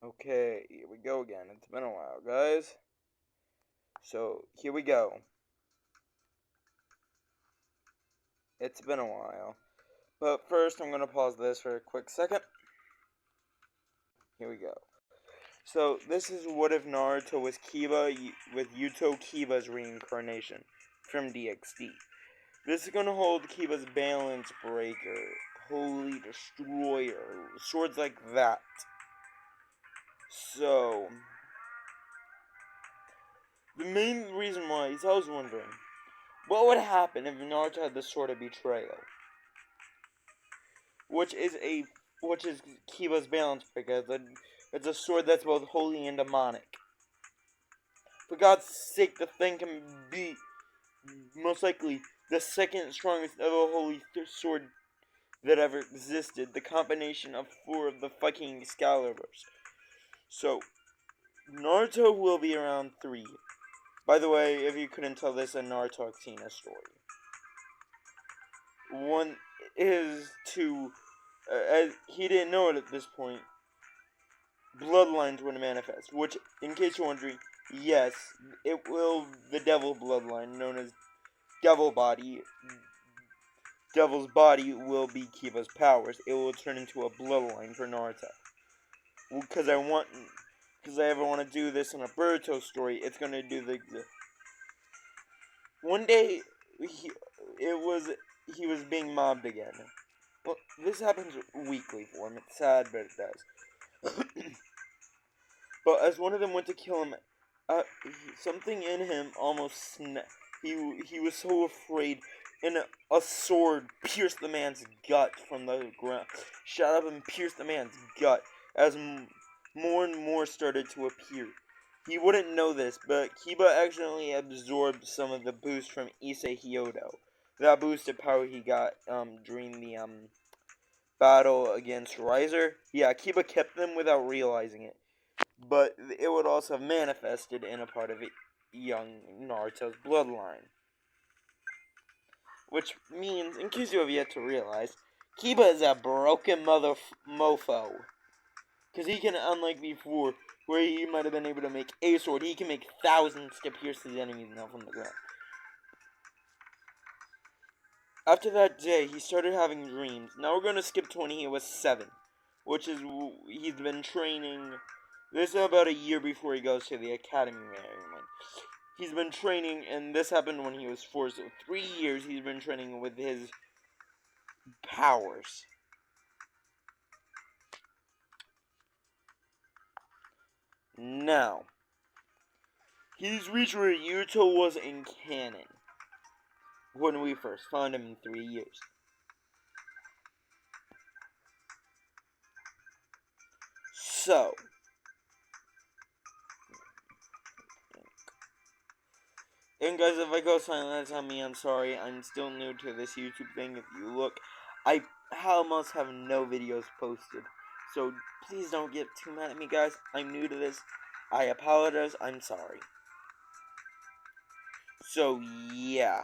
Okay, here we go again. It's been a while, guys. So, here we go. It's been a while. But first, I'm going to pause this for a quick second. Here we go. So, this is What If Naruto was Kiba with Yuto Kiba's reincarnation from DXD. This is going to hold Kiba's balance breaker, holy destroyer, swords like that. So, the main reason why is I was wondering, what would happen if Naruto had the sword of betrayal? Which is Kiba's balance breaker. It's a sword that's both holy and demonic. For God's sake, the thing can be most likely the second strongest ever holy sword that ever existed. The combination of 4 of the fucking Excaliburs. So, Naruto will be around 3. By the way, if you couldn't tell, this is a Naruto Xena story. One is to, as he didn't know it at this point, bloodlines would manifest, which, in case you're wondering, yes, it will, the devil bloodline, known as devil body, devil's body will be Kiba's powers. It will turn into a bloodline for Naruto. Because I ever want to do this in a Boruto story, it's going to do the one day, he was being mobbed again. Well, this happens weekly for him. It's sad, but it does. But as one of them went to kill him, something in him almost snapped. He was so afraid, and a sword pierced the man's gut from the ground. Shot up and pierced the man's gut as more and more started to appear. He wouldn't know this, but Kiba accidentally absorbed some of the boost from Issei Hyodo. That boosted power he got during the battle against Riser. Yeah, Kiba kept them without realizing it. But it would also have manifested in a part of young Naruto's bloodline. Which means, in case you have yet to realize, Kiba is a broken mofo. Because he can, unlike before, where he might have been able to make a sword, he can make thousands to pierce his enemies now from the ground. After that day, he started having dreams. Now we're going to skip 20, he was 7. Which is, he's been training. This is about a year before he goes to the academy. He's been training, and this happened when he was 4. So 3 years he's been training with his powers. Now, he's reached where Yuto was in canon when we first found him in 3 years. So, and guys, if I go silent, that's on me. I'm sorry. I'm still new to this YouTube thing. If you look, I almost have no videos posted. So, please don't get too mad at me, guys. I'm new to this. I apologize. I'm sorry. So, yeah.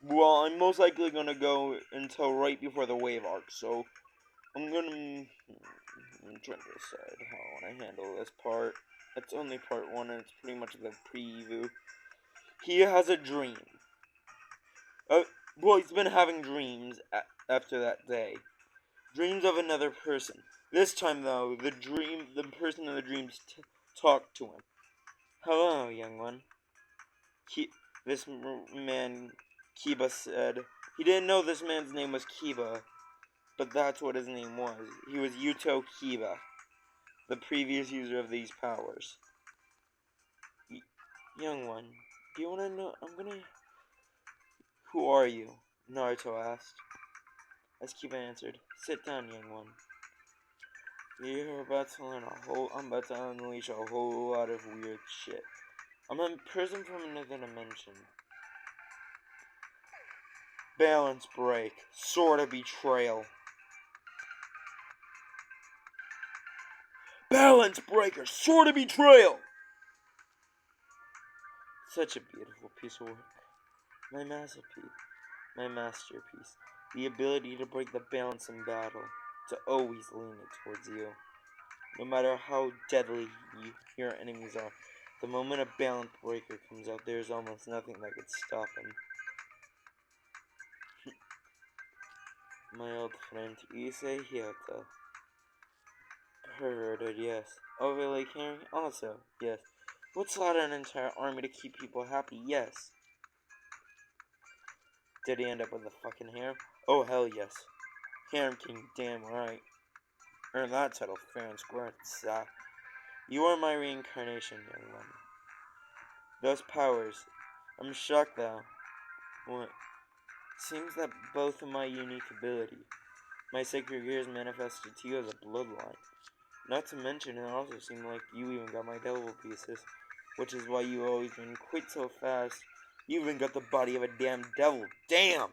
Well, I'm most likely going to go until right before the wave arc. So, I'm trying to decide how I want to handle this part. It's only part 1, and it's pretty much the preview. He has a dream. Well, he's been having dreams after that day. Dreams of another person. This time, though, the person in the dreams talked to him. Hello, young one. This man, Kiba, said. He didn't know this man's name was Kiba, but that's what his name was. He was Yuto Kiba, the previous user of these powers. Young one, do you want to know? Who are you? Naruto asked. As Kiba answered, sit down, young one. I'm about to unleash a whole lot of weird shit. I'm a person from another dimension. Balance break. Sword of betrayal. Balance breaker. Sword of betrayal. Such a beautiful piece of work. My masterpiece. The ability to break the balance in battle. to always lean it towards you. No matter how deadly your enemies are, the moment a balance breaker comes out, there's almost nothing that could stop him. My old friend Issei Hyota. Perverted, yes. Overly caring, also, yes. Would slaughter an entire army to keep people happy, yes. Did he end up with a fucking harem? Oh, hell yes. Harem King, damn right. Earned that title fair and square. You are my reincarnation, young one. Those powers. I'm shocked, though. What? Seems that both of my unique ability, my sacred gears manifested to you as a bloodline. Not to mention, it also seemed like you even got my devil pieces, which is why you've always been quite so fast. You even got the body of a damn devil. Damn!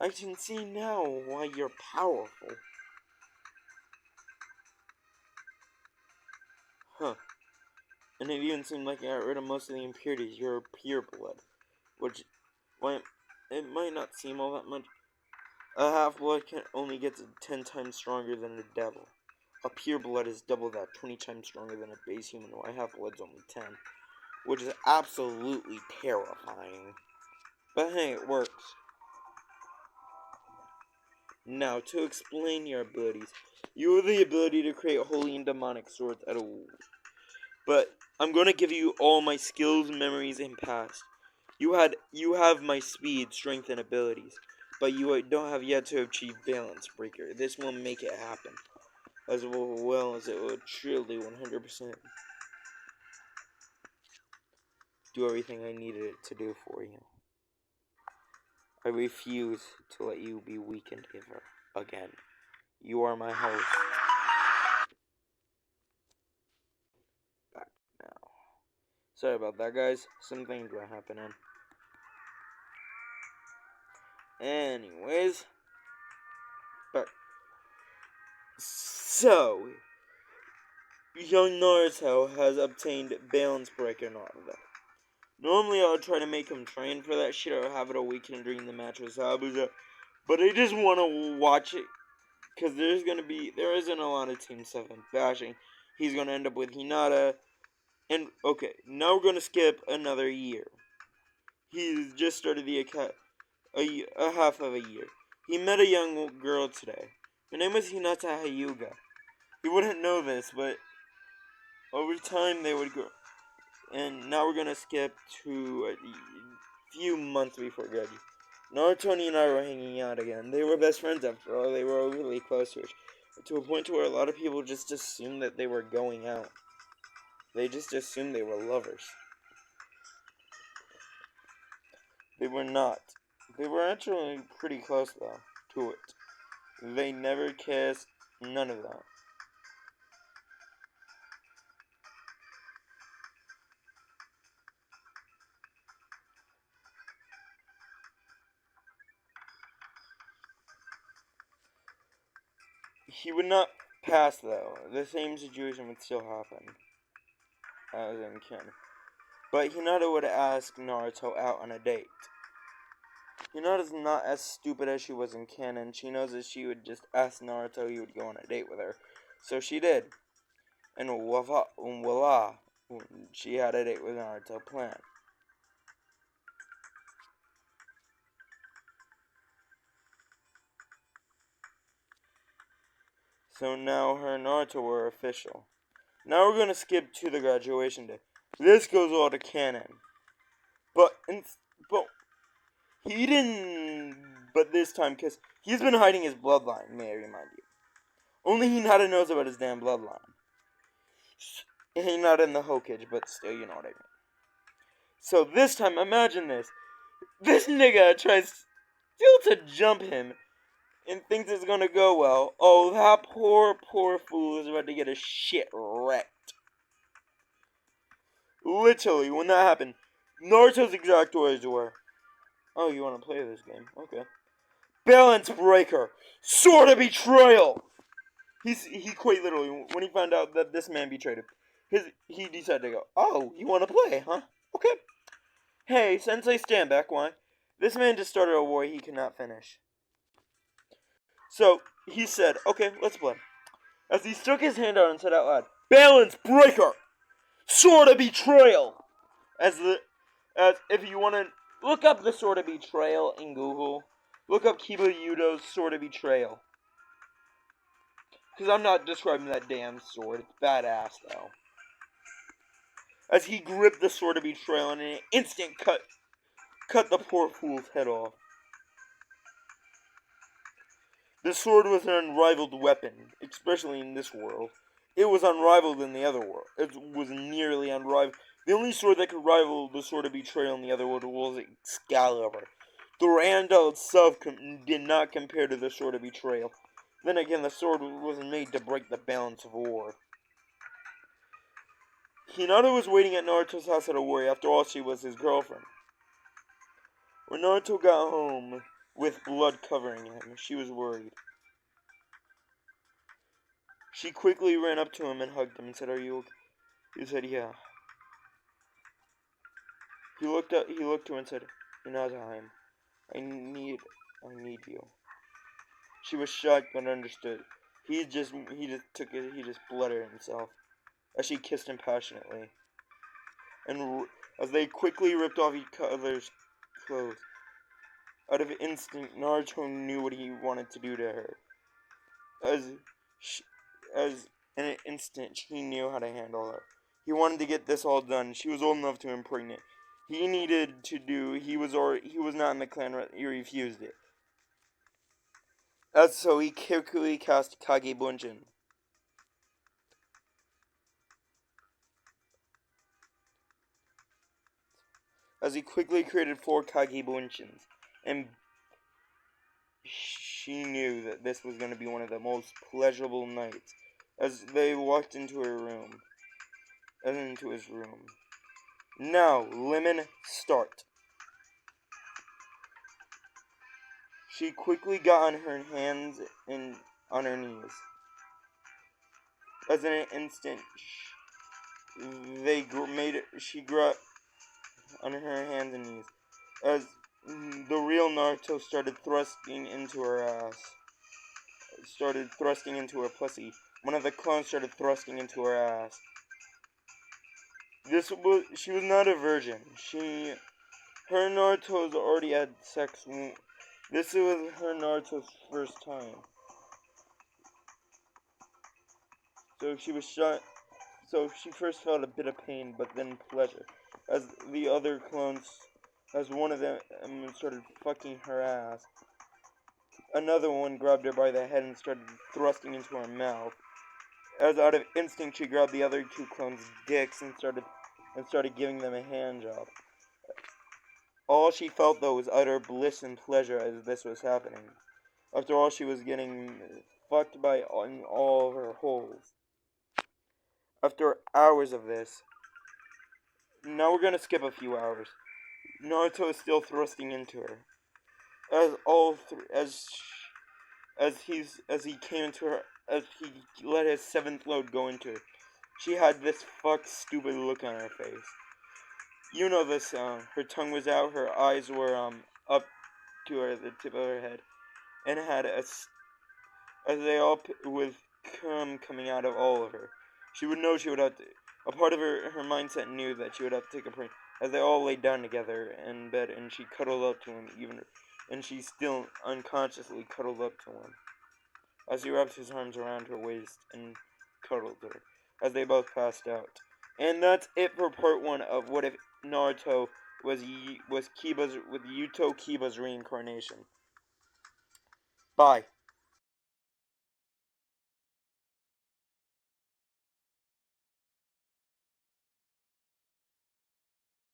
I can see now why you're powerful. Huh. And it even seemed like you got rid of most of the impurities. You're pure blood. Which, well, it might not seem all that much. A half-blood can only get to 10 times stronger than a devil. A pure blood is double that, 20 times stronger than a base human, while a half-blood's only 10. Which is absolutely terrifying. But hey, it works. Now, to explain your abilities. You have the ability to create holy and demonic swords out of wood. But I'm going to give you all my skills, memories, and past. You have my speed, strength, and abilities. But you don't have yet to achieve Balance Breaker. This will make it happen. As well as it will truly 100% do everything I needed it to do for you. I refuse to let you be weakened ever again. You are my host. Back now. Sorry about that, guys. Some things were happening. Anyways. But so young Naruto has obtained Balance Breaker Naruto. Normally I would try to make him train for that shit or have it a weekend during the match with Sabuza. But I just want to watch it. Because there isn't a lot of Team 7 bashing. He's going to end up with Hinata. And, okay, now we're going to skip another year. He's just started the a half of a year. He met a young girl today. Her name was Hinata Hyuga. He wouldn't know this, but over time they would grow. And now we're going to skip to a few months before graduation. Naruto and I were hanging out again. They were best friends after all. They were really close to a point to where a lot of people just assumed that they were going out. They just assumed they were lovers. They were not. They were actually pretty close, though, to it. They never kissed, none of that. He would not pass, though. The same situation would still happen as in Ken. But Hinata would ask Naruto out on a date. Hinata's not as stupid as she was in canon. She knows that she would just ask Naruto, he would go on a date with her. So she did. And voila, she had a date with Naruto planned. So now her and Naruto were official. Now we're going to skip to the graduation day. This goes all to canon. But he didn't. But this time, because he's been hiding his bloodline, may I remind you. Only Hinata knows about his damn bloodline. He's not in the Hokage, but still, you know what I mean. So this time, imagine this. This nigga tries still to jump him and thinks it's gonna go well. Oh, that poor fool is about to get his shit wrecked. Literally, when that happened, Naruto's exact words were, "Oh, you want to play this game? Okay. Balance Breaker! Sword of Betrayal!" He quite literally, when he found out that this man betrayed him, he decided to go, "Oh, you want to play, huh? Okay. Hey, Sensei, stand back, why? This man just started a war he could not finish." So, he said, okay, let's play. As he stuck his hand out and said out loud, Balance Breaker! Sword of Betrayal! As if you want to look up the Sword of Betrayal in Google, look up Kiba Yudo's Sword of Betrayal. Because I'm not describing that damn sword. It's badass, though. As he gripped the Sword of Betrayal and in an instant cut the poor fool's head off. This sword was an unrivaled weapon, especially in this world. It was unrivaled in the other world. It was nearly unrivaled. The only sword that could rival the Sword of Betrayal in the other world was Excalibur. The Randall itself did not compare to the Sword of Betrayal. Then again, the sword was made to break the balance of war. Hinata was waiting at Naruto's house at a worry. After all, she was his girlfriend. When Naruto got home with blood covering him, she was worried. She quickly ran up to him and hugged him and said, "Are you okay?" He said, "Yeah." He looked to her and said, "Hinata, I need you." She was shocked but understood. He just bluttered himself as she kissed him passionately. And as they quickly ripped off each other's clothes. Out of instinct, Naruto knew what he wanted to do to her. As in an instant, he knew how to handle her. He wanted to get this all done. She was old enough to impregnate. He was not in the clan. He refused it. So he quickly cast Kage Bunshin. As he quickly created 4 Kage Bunshins, and she knew that this was going to be one of the most pleasurable nights. As they walked into his room. Now, Lemon, start. She quickly got on her hands and on her knees. As in an instant, she got on her hands and knees. As the real Naruto started thrusting into her ass. Started thrusting into her pussy. One of the clones started thrusting into her ass. She was not a virgin. Her and Naruto's already had sex. This was her Naruto's first time. So she was shot. So she first felt a bit of pain, but then pleasure. As one of them started fucking her ass. Another one grabbed her by the head and started thrusting into her mouth. As out of instinct, she grabbed the other 2 clones' dicks and started giving them a hand job. All she felt, though, was utter bliss and pleasure as this was happening. After all, she was getting fucked by all her holes. After hours of this, now we're gonna skip a few hours. Naruto is still thrusting into her. As he came into her, as he let his 7th load go into her, she had this stupid look on her face. You know this, her tongue was out, her eyes were, up to the tip of her head, and had as they all, with cum coming out of all of her. She would know she would have to, a part of her mindset knew that she would have to take a break, as they all laid down together in bed, and she cuddled up to him, and she still unconsciously cuddled up to him, as he wrapped his arms around her waist and cuddled her, as they both passed out. And that's it for part 1 of What If Naruto was Yuto Kiba's reincarnation. Bye.